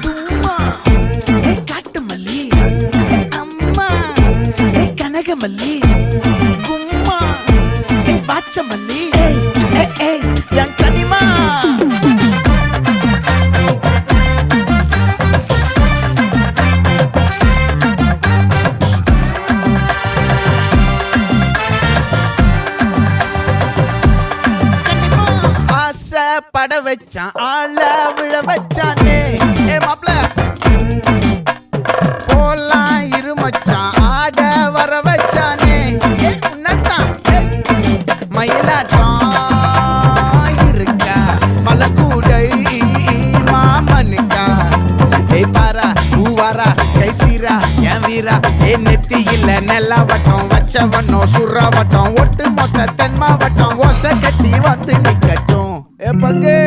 தும்மா ஏ காட்டு மல்லி ஏ அம்மா ஏ கனகமல்லி கும்மா ஏ பாச்ச மல்லி ஏய் என் கனிமா பட வச்சான் ஆள விழ வச்சானே ஏ மாப்ள போலாம் இருமச்சான் ஆட வர வச்சானே ஏ உன்னதான் மயிலாட்டம் இருக்கா மலக்கூடை மாமனுக்கா ஏய் பாரா பூவாரா கைசீரா என் வீரா ஏ நெத்தி இல்ல நெல்லாவட்டம் வச்சவண்ணம் சுறாவட்டம் ஒட்டு மொத்த தென் மாவட்டம் ஓசை கட்டி வந்து நிக்கட்டும் பங்கே